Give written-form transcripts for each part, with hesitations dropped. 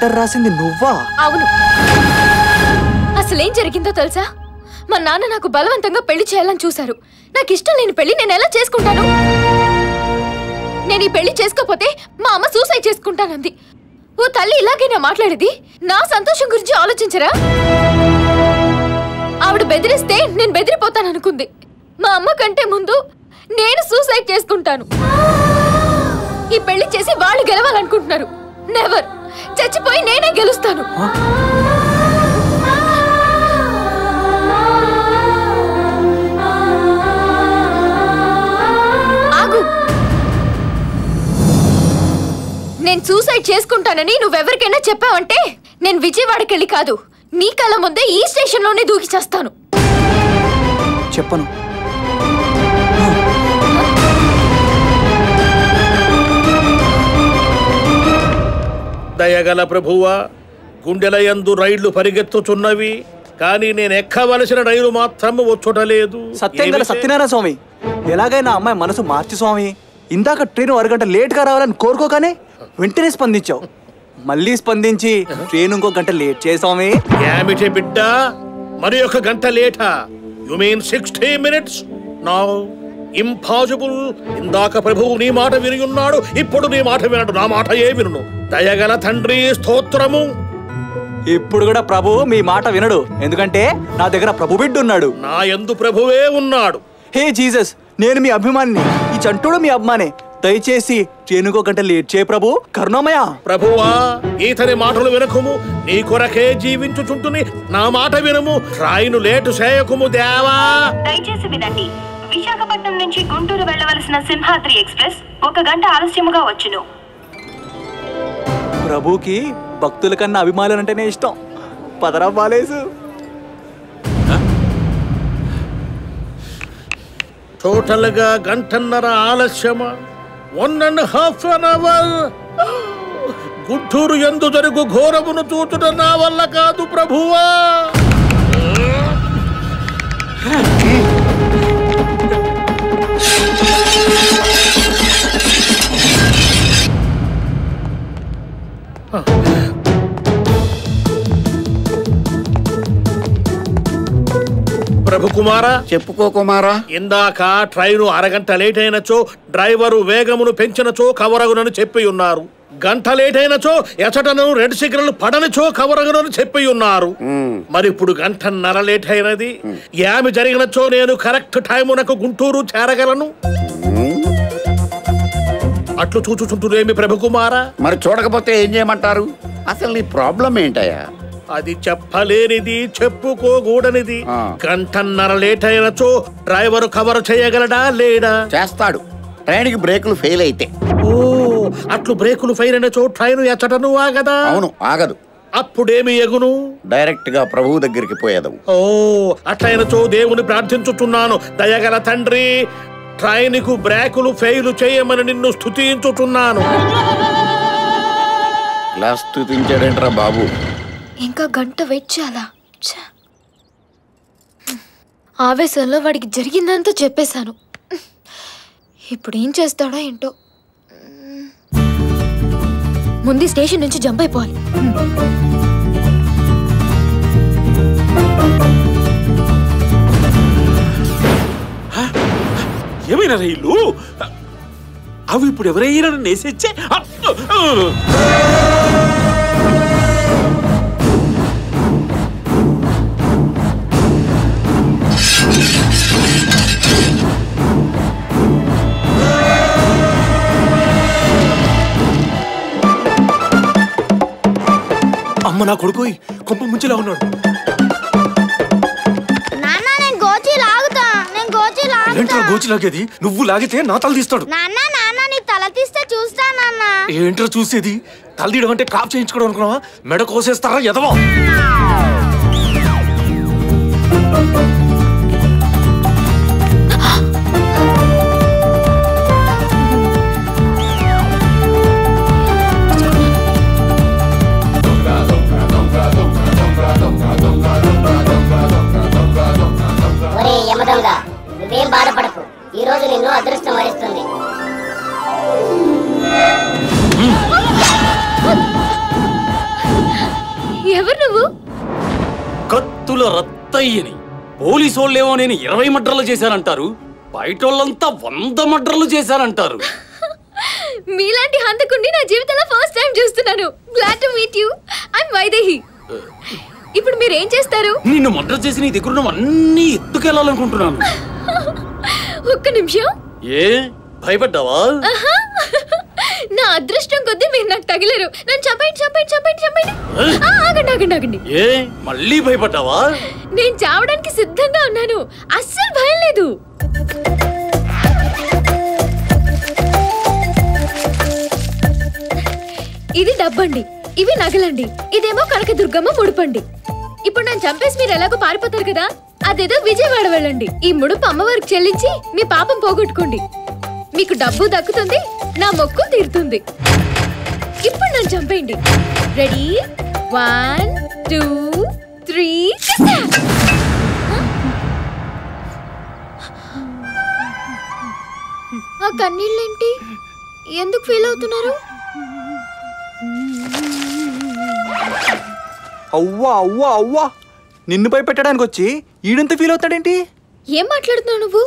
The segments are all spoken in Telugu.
లెటర్ రాసింది నువ్వా? అవును. అసలేం జరిగిందో తెలుసా? మా నాన్న నాకు బలవంతంగా పెళ్లి చేయాలని చూశారు. నాకు ఇష్టం లేని పెళ్లి నేను ఎలా చేసుకుంటాను? నేను ఈ పెళ్లి చేసుకోపోతే మా అమ్మ సూసైడ్ చేసుకుంటానంది. ఓ తల్లి ఇలాగైనా మాట్లాడేది? నా సంతోషం గురించి ఆలోచించరా? ఆవిడ బెదిరిస్తే నేను బెదిరిపోతాననుకుంది. మా అమ్మ కంటే ముందు నేను సూసైడ్ చేసుకుంటాను. ఈ పెళ్లి చేసి వాళ్ళు గెలవాలనుకుంటున్నారు. నెవర్. చచ్చిపోయి నేనే గెలుస్తాను. ఆగు. నేను సూసైడ్ చేసుకుంటానని నువ్వెవరికైనా చెప్పావంటే నేను విజయవాడకెళ్ళి కాదు, నీ కళ్ళ ముందే ఈ స్టేషన్లోనే దూకి చేస్తాను. చెప్పను. దయగల ప్రభువా, గుండెలయందు రైళ్లు పరిగెత్తుచున్నవి, కానీ నేను ఎక్కవలసిన రైలు మాత్రం వచ్చుటలేదు. సత్యం గల సత్యనారాయణ స్వామి, ఎలాగైనా అమ్మాయి మనసు మార్చి స్వామి. ఇందాక ట్రైన్ అరగంట లేట్గా రావాలని కోరుకోగానే వెంటనే స్పందించావు. మళ్ళీ స్పందించి ట్రైన్ ఇంకో గంట లేట్ చేసామి. ఏమిటి బిడ్డ, మరి ఒక గంట లేటా? You mean 60 minutes? No, impossible. ఇందాక ప్రభువు నీ మాట వినియున్నాడు, ఇప్పుడు నీ మాట వినడు, నా మాట ఏ వినును? దయగల తండ్రి స్తోత్రము. ఇప్పుడు కూడా ప్రభు మీ మాట వినడు, ఎందుకంటే నా దగ్గర ప్రభు బిడ్డ ఉన్నాడు. నా యందు ప్రభువే ఉన్నాడు. హే జీసస్, నేను మీ అభిమానిని, ఈ చంటుడు మీ అభిమానే. దయచేసి ట్రైనుకో గంట లేట్ చేయ ప్రభు, కరుణామయ. ప్రభువా, ఈతని మాటలు వినకుము, నీ కొరకే జీవించుచుంటుని నా మాట వినుము. ట్రైను లేటు చేయకుము దేవా. దయచేసి వినండి, విశాఖపట్నం నుంచి గుంటూరు వెళ్ళవలసిన సింహాద్రి ఎక్స్ప్రెస్ 1 గంట ఆలస్యముగా వచ్చును. ప్రభుకి భక్తుల కన్నా అభిమానులంటేనే ఇష్టం. పదరా బాలేసు. టోటల్ గా గంటన్నర ఆలస్యమా? 1.5 hours. గుంటూరు యందు జరుగు ఘోరమును చూచుట నా వల్ల కాదు ప్రభువా. ప్రభు కుమారా, చెప్పుకో కుమారా. ఇందాక ట్రైను అరగంట లేట్ అయినచో డ్రైవరు వేగమును పెంచినచో కవరగునని చెప్పి ఉన్నారు. గంట లేట్ అయినచో ఎచటను రెడ్ సిగ్నల్ పడనిచో కవరగునని చెప్పి ఉన్నారు. మరి ఇప్పుడు గంటన్నర లేట్ అయినది. ఏమి జరిగినచో నేను కరెక్ట్ టైమునకు గుంటూరు చేరగలను? అట్లు చూచుచుంటురేమి ప్రభు కుమారా? మరి చూడకపోతే ఏం చేయమంటారు? అసలు నీ ప్రాబ్లం ఏంటయ్యా? అది చెప్పలేనిది, చెప్పుకోకూడనిది. గంటన్నర లేట్ అయినచో డ్రైవర్ కవర్ చేయగలడా లేడా? చేస్తాడు, ట్రైన్ కి బ్రేకులు ఫెయిల్ అయితే. ఓ, అట్లు బ్రేకులు ఫెయిల్ అయినచో ట్రైన్ ఎచ్చటను ఆగదా? అవును, ఆగదు. అప్పుడేమి ఎగును? డైరెక్ట్ గా ప్రభువు దగ్గరికి పోయేదవు. ఓ, అట్లయినచో దేవుని ప్రార్థించుతున్నాను. దయగల తండ్రి, ట్రైన్ కు బ్రేకులు ఫెయిల్ చేయమని నిన్ను స్తుతించుతున్నాను. ఇలా స్తుతించాడేంట్రా బాబు? ఇంకా గంట వెయిట్ చేయాలా? ఆవేశంలో వాడికి జరిగిందంతా చెప్పేశాను. ఇప్పుడు ఏం చేస్తాడో ఏంటో. ముందు స్టేషన్ నుంచి జంప్ అయిపోవాలి. ఏమైనా రైలు అవి ఇప్పుడు ఎవరైనా నేసెచ్చే. అమ్మ నా కొడుకు కొంప ముంచిలా ఉన్నాడు. ఏంట్రా గోచి లాగేది? నువ్వు లాగితే నా తల తీస్తాడు. తల తీస్తే చూస్తా నాన్న. ఏంట్రా చూసేది? తల తీయడం అంటే కాప్ చేయించుకోవడం అనుకున్నావా? మెడ కోసేస్తారా ఎదవా? నువ్వేం బాధపడకు, ఈ రోజు నిన్ను అదృష్టం వరిస్తుంది. రత్తుల రత్తయ్యని. పోలీసోళ్ళేమో నేను 20 మర్డర్లు చేశానంటారు, బయటోళ్ళంతా 100 మర్డర్లు చేశానంటారు. మీలాంటి హంతకుడిని నా జీవితంలో ఫస్ట్ టైం చూస్తున్నాను. Glad to meet you. I'm Vaidehi. ఇప్పుడు మీరు ఏం చేస్తారు? నిన్ను మర్డర్ చేసి నీ దగ్గర అన్నీ ఎత్తుకెళ్ళాలనుకుంటున్నాను. ఒక్క నిమిషం. ఏ భయపడ్డావా? నా అదృష్టం కొద్దీ మీరు నాకు తగిలేరు. నన్ను చంపండి చంపండి చంపండి చంపండి. ఆగండి ఆగండి ఆగండి. ఏ మళ్ళీ భయపడ్డావా? నేను చావడానికి సిద్ధంగా ఉన్నాను. అస్సలు భయం లేదు. ఇది డబ్బండి, ఇవి నగలండి, ఇదేమో కనకదుర్గమ్మ ముడుపండి. ఇప్పుడు నన్ను చంపేసి మీరు ఎలాగో పారిపోతారు కదా, అదేదో విజయవాడ వెళ్ళండి. ఈ ముడుపు అమ్మవారికి చెల్లించి మీ పాపం పోగొట్టుకోండి. మీకు డబ్బు దక్కుతుంది, నా మొక్కు తీరుతుంది. ఇప్పుడు నన్ను చంపేయండి. రెడీ? 1 2 3. ఆ కన్నీళ్ళేంటి? ఎందుకు ఫీల్ అవుతున్నారు? అవ్వా అవ్వా అవ్వా, నిన్ను భయపెట్టడానికి వచ్చి ఈడంత ఫీల్ అవుతాడేంటి? ఏం మాట్లాడుతున్నావు నువ్వు?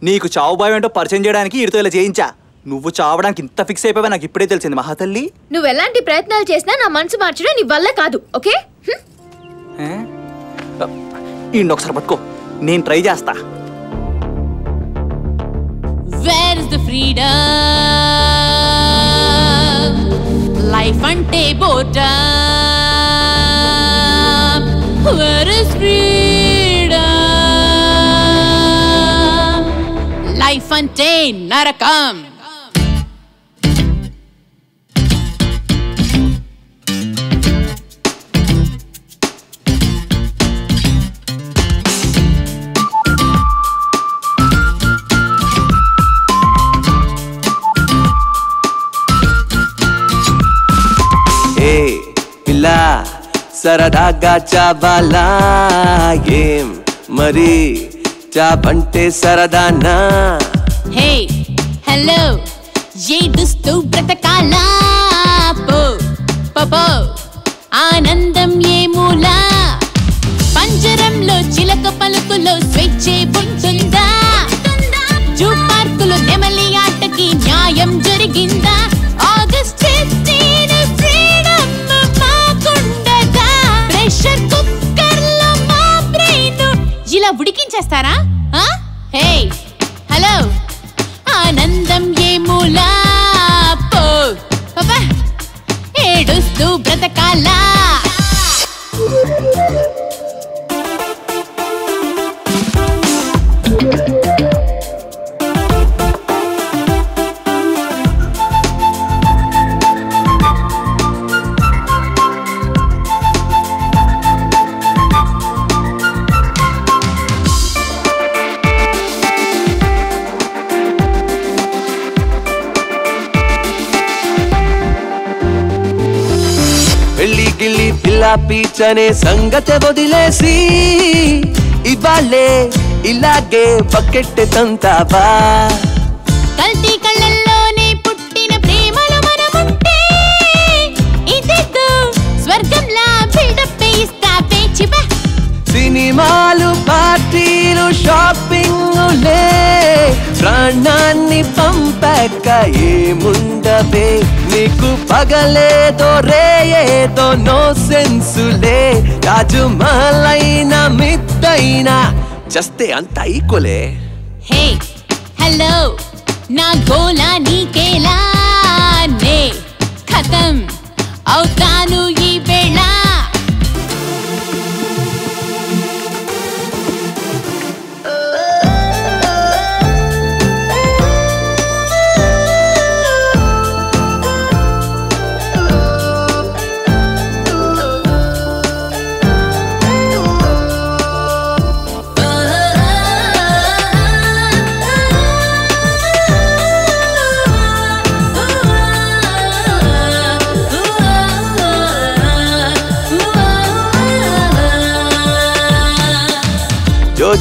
నీకు చావు భయం ఏంటో పరిచయం చేయడానికి ఈడితో ఇలా చేయించా. నువ్వు చావడానికి ఇంత ఫిక్స్ అయిపోయావా నాకు ఇప్పుడే తెలిసింది మహాతల్లి. నువ్వు ఎలాంటి ప్రయత్నాలు చేసినా నా మనసు మార్చడం నీ వల్ల కాదు. ఓకే? ఒకసారి పట్టుకో, నేను ట్రై చేస్తా. Where is the freedom? Life ante boredom. Where is freedom? Life ante narakam. పిల్ల సరదాగా చావాలా ఏం మరి చాపంటే సరదానా? హే హలో ఏడుస్తూ బ్రతకాలా పో పో ఆనందం ఏమూలా? పంజరంలో చిలక పలుకులో స్వేచ్ఛే ఉంటుందా? జూ పార్కులో నెమలి ఆటకి న్యాయం జరిగిందా? August 15 freedom మాకుండదా? ప్రెషర్ కుక్కర్లో మా బ్రెయిన్ ఇలా ఉడికించేస్తారా? హే హలో ఆనందం ఏమూలా? పో పాపా ఏడుస్తూ బ్రతకాలా? పెళ్లి గిల్లి పిల్ల పీచనే సంగతే వదిలేసి ఇవాళే ఇలాగే బకెట్ తంతావా? కల్తీ కళ్ళల్లోనే పుట్టిన ప్రేమలో మనముంటే ఇదేదో స్వర్గంలా బిల్డప్ ఇస్తా పేచిబా. సినిమాలు పార్టీలు షాపింగులే ప్రాణాన్ని పంపాక ఏముండవే నీకు? పగలేదో రేయేదో నో సెన్సులే. రాజు మహలైన మిద్దైనా చస్తే అంత ఈక్వలే. హే హలో నా గోలా నీకేలా? నే ఖతం అవుతాను ఈ వేళ.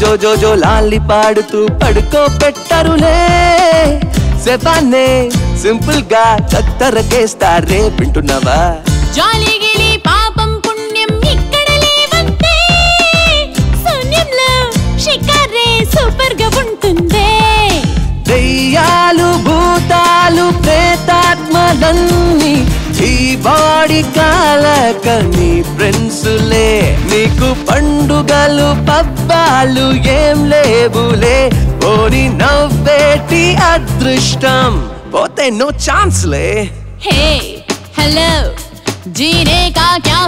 జో జో జో లాలి పాడుతూ పడుకో పెట్టరులే. శవాన్నే సింపుల్ గా కత్తరకేస్తారే వింటున్నావా? జాలి గిలి పాపం పుణ్యం ఇక్కడ లేవంతే. అన్ని ఈ బాడీ కాలక నీ ఫ్రెండ్సులే నీకు పండుగలు పబ్బాలు ఏం లేవులే ఓరి నవ్వేటి అదృష్టం పోతే నో ఛాన్స్లే हे हेलो जीने का क्या